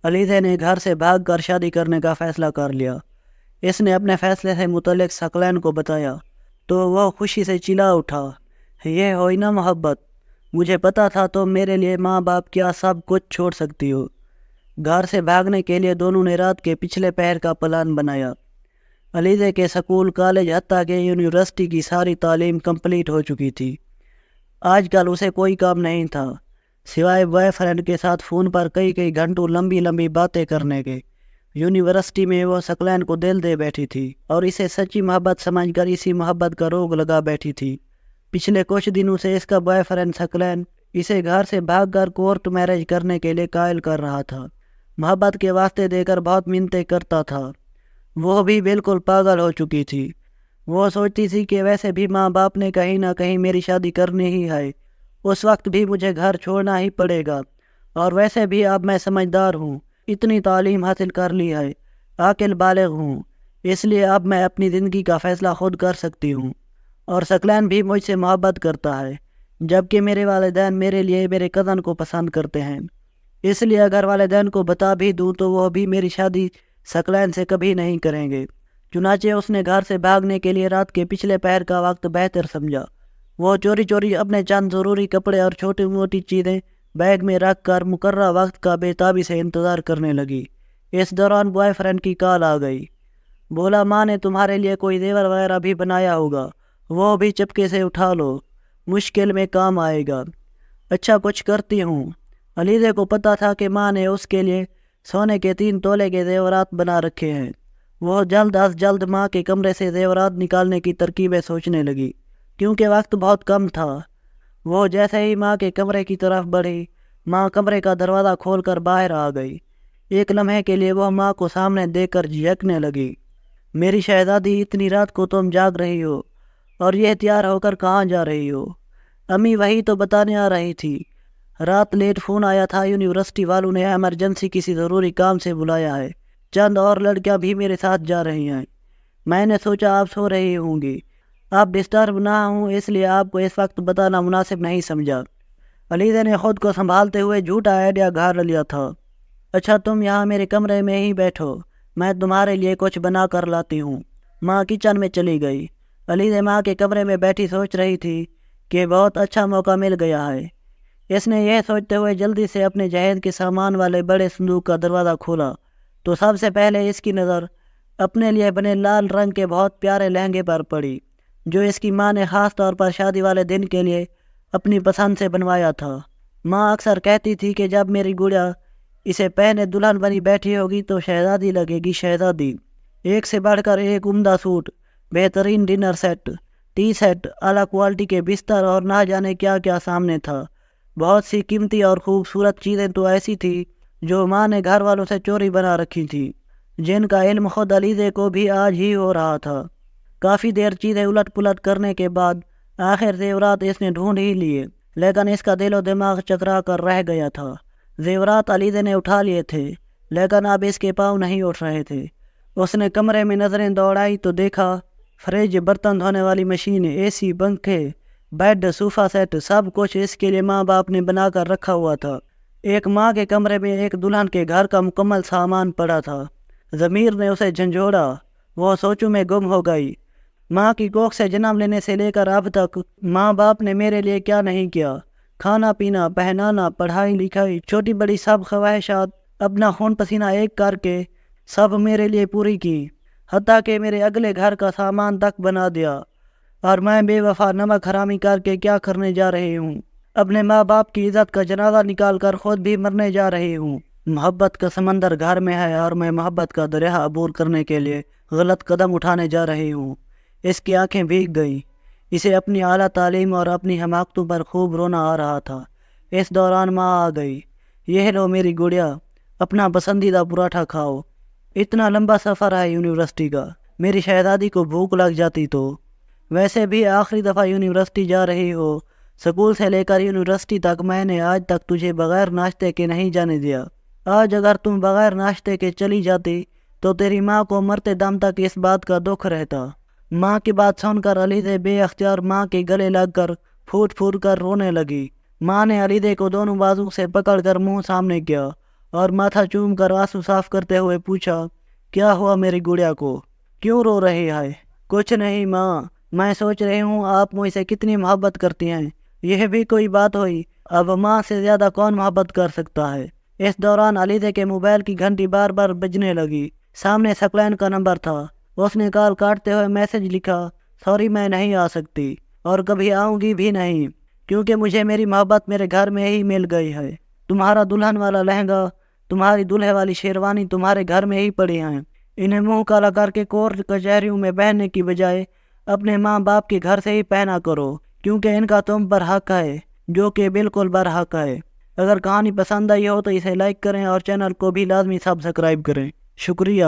علیزہ نے گھر سے بھاگ کر شادی کرنے کا فیصلہ کر لیا۔ اس نے اپنے فیصلے سے متعلق ثقلین کو بتایا تو وہ خوشی سے چلا اٹھا، یہ ہوئی نا محبت، مجھے پتا تھا تم میرے لیے ماں باپ کیا سب کچھ چھوڑ سکتی ہو۔ گھر سے بھاگنے کے لیے دونوں نے رات کے پچھلے پہر کا پلان بنایا۔ علیزہ کے سکول، کالج، حتیٰ کہ یونیورسٹی کی ساری تعلیم کمپلیٹ ہو چکی تھی۔ آج کل اسے کوئی کام نہیں تھا سوائے بوائے فرینڈ کے ساتھ فون پر کئی گھنٹوں لمبی لمبی باتیں کرنے کے۔ یونیورسٹی میں وہ ثقلین کو دل دے بیٹھی تھی اور اسے سچی محبت سمجھ کر اسی محبت کا روگ لگا بیٹھی تھی۔ پچھلے کچھ دنوں سے اس کا بوائے فرینڈ ثقلین اسے گھر سے بھاگ کر کورٹ میرج کرنے کے لیے قائل کر رہا تھا۔ محبت کے واسطے دے کر بہت منتیں کرتا تھا۔ وہ بھی بالکل پاگل ہو چکی تھی۔ وہ سوچتی تھی کہ ویسے بھی ماں باپ نے کہیں نہ کہیں میری شادی کرنی ہی ہے، اس وقت بھی مجھے گھر چھوڑنا ہی پڑے گا، اور ویسے بھی اب میں سمجھدار ہوں، اتنی تعلیم حاصل کر لی ہے، عاقل بالغ ہوں، اس لیے اب میں اپنی زندگی کا فیصلہ خود کر سکتی ہوں، اور ثقلین بھی مجھ سے محبت کرتا ہے، جبکہ میرے والدین میرے لیے میرے کزن کو پسند کرتے ہیں۔ اس لیے اگر والدین کو بتا بھی دوں تو وہ بھی میری شادی ثقلین سے کبھی نہیں کریں گے۔ چنانچہ اس نے گھر سے بھاگنے کے لیے رات کے پچھلے پہر کا وقت بہتر سمجھا۔ وہ چوری چوری اپنے چند ضروری کپڑے اور چھوٹی موٹی چیزیں بیگ میں رکھ کر مقررہ وقت کا بے تابی سے انتظار کرنے لگی۔ اس دوران بوائے فرینڈ کی کال آ گئی۔ بولا، ماں نے تمہارے لیے کوئی زیور وغیرہ بھی بنایا ہوگا، وہ بھی چپکے سے اٹھا لو، مشکل میں کام آئے گا۔ اچھا، کچھ کرتی ہوں۔ علیزہ کو پتا تھا کہ ماں نے اس کے لیے سونے کے 3 تولے کے زیورات بنا رکھے ہیں۔ وہ جلد از جلد ماں کے کمرے سے زیورات نکالنے کی ترکیبیں سوچنے لگی، کیونکہ وقت بہت کم تھا۔ وہ جیسے ہی ماں کے کمرے کی طرف بڑھی، ماں کمرے کا دروازہ کھول کر باہر آ گئی۔ ایک لمحے کے لیے وہ ماں کو سامنے دیکھ کر جھجکنے لگی۔ میری شہزادی، اتنی رات کو تم جاگ رہی ہو اور یہ تیار ہو کر کہاں جا رہی ہو؟ امی وہی تو بتانے آ رہی تھی، رات لیٹ فون آیا تھا، یونیورسٹی والوں نے ایمرجنسی کسی ضروری کام سے بلایا ہے، چند اور لڑکیاں بھی میرے ساتھ جا رہی ہیں، میں نے سوچا آپ سو رہی ہوں گی، آپ ڈسٹرب نہ ہوں، اس لیے آپ کو اس وقت بتانا مناسب نہیں سمجھا۔ علیزہ نے خود کو سنبھالتے ہوئے جھوٹا آئیڈیا گھاڑ لیا تھا۔ اچھا، تم یہاں میرے کمرے میں ہی بیٹھو، میں تمہارے لیے کچھ بنا کر لاتی ہوں۔ ماں کچن میں چلی گئی۔ علیزہ ماں کے کمرے میں بیٹھی سوچ رہی تھی کہ بہت اچھا موقع مل گیا ہے۔ اس نے یہ سوچتے ہوئے جلدی سے اپنے جہیز کے سامان والے بڑے صندوق کا دروازہ کھولا تو سب سے پہلے اس کی نظر اپنے لیے بنے لال رنگ کے بہت پیارے لہنگے پر پڑی، جو اس کی ماں نے خاص طور پر شادی والے دن کے لیے اپنی پسند سے بنوایا تھا۔ ماں اکثر کہتی تھی کہ جب میری گڑیا اسے پہنے دلہن بنی بیٹھی ہوگی تو شہزادی لگے گی شہزادی۔ ایک سے بڑھ کر ایک عمدہ سوٹ، بہترین ڈنر سیٹ، ٹی سیٹ، اعلیٰ کوالٹی کے بستر اور نہ جانے کیا کیا سامنے تھا۔ بہت سی قیمتی اور خوبصورت چیزیں تو ایسی تھی جو ماں نے گھر والوں سے چوری بنا رکھی تھی، جن کا علم خود علیزہ کو بھی آج ہی ہو رہا تھا۔ کافی دیر چیزیں الٹ پلٹ کرنے کے بعد آخر زیورات اس نے ڈھونڈ ہی لیے، لیکن اس کا دل و دماغ چکرا کر رہ گیا تھا۔ زیورات علیزہ نے اٹھا لیے تھے، لیکن اب اس کے پاؤں نہیں اٹھ رہے تھے۔ اس نے کمرے میں نظریں دوڑائی تو دیکھا فریج، برتن دھونے والی مشین، اے سی، پنکھے، بیڈ، صوفہ سیٹ، سب کچھ اس کے لیے ماں باپ نے بنا کر رکھا ہوا تھا۔ ایک ماں کے کمرے میں ایک دلہن کے گھر کا مکمل سامان پڑا تھا۔ ضمیر نے اسے جھنجھوڑا، وہ سوچوں میں گم ہو گئی۔ ماں کی کوکھ سے جنم لینے سے لے کر اب تک ماں باپ نے میرے لیے کیا نہیں کیا، کھانا پینا، پہنانا، پڑھائی لکھائی، چھوٹی بڑی سب خواہشات اپنا خون پسینہ ایک کر کے سب میرے لیے پوری کی، حتیٰ کہ میرے اگلے گھر کا سامان تک بنا دیا، اور میں بے وفا نمک حرامی کر کے کیا کرنے جا رہی ہوں؟ اپنے ماں باپ کی عزت کا جنازہ نکال کر خود بھی مرنے جا رہی ہوں۔ محبت کا سمندر گھر میں ہے اور میں محبت کا دریا عبور کرنے کے لیے غلط قدم اٹھانے جا رہی ہوں۔ اس کی آنکھیں بھیگ گئیں۔ اسے اپنی اعلیٰ تعلیم اور اپنی حماقتوں پر خوب رونا آ رہا تھا۔ اس دوران ماں آ گئی۔ یہ لو میری گڑیا، اپنا پسندیدہ پراٹھا کھاؤ، اتنا لمبا سفر ہے یونیورسٹی کا، میری شہزادی کو بھوک لگ جاتی تو۔ ویسے بھی آخری دفعہ یونیورسٹی جا رہی ہو، سکول سے لے کر یونیورسٹی تک میں نے آج تک تجھے بغیر ناشتے کے نہیں جانے دیا۔ آج اگر تم بغیر ناشتے کے چلی جاتی تو تیری ماں کو مرتے دم تک اس بات کا دکھ رہتا۔ ماں کی بات سن کر علیزہ بے اختیار ماں کے گلے لگ کر پھوٹ پھوٹ کر رونے لگی۔ ماں نے علیزہ کو دونوں بازو سے پکڑ کر منہ سامنے کیا اور ماتھا چوم کر آنسو صاف کرتے ہوئے پوچھا، کیا ہوا میری گڑیا کو؟ کیوں رو رہی ہے؟ کچھ نہیں ماں، میں سوچ رہی ہوں آپ مجھ سے کتنی محبت کرتی ہیں۔ یہ بھی کوئی بات ہوئی؟ اب ماں سے زیادہ کون محبت کر سکتا ہے؟ اس دوران علیزہ کے موبائل کی گھنٹی بار بار بجنے لگی۔ سامنے ثقلین کا نمبر تھا۔ اس نے کال کاٹتے ہوئے میسج لکھا، سوری میں نہیں آ سکتی اور کبھی آؤں گی بھی نہیں، کیونکہ مجھے میری محبت میرے گھر میں ہی مل گئی ہے۔ تمہارا دلہن والا لہنگا، تمہاری دلہے والی شیروانی تمہارے گھر میں ہی پڑی ہیں۔ انہیں منہ کالا کر کے کورٹ کچہریوں میں بہننے کی بجائے اپنے ماں باپ کے گھر سے ہی پہنا کرو، کیونکہ ان کا تم پر حق ہے، جو کہ بالکل برحق ہے۔ اگر کہانی پسند آئی ہو تو اسے لائک کریں اور چینل کو بھی لازمی سبسکرائب کریں۔ شکریہ۔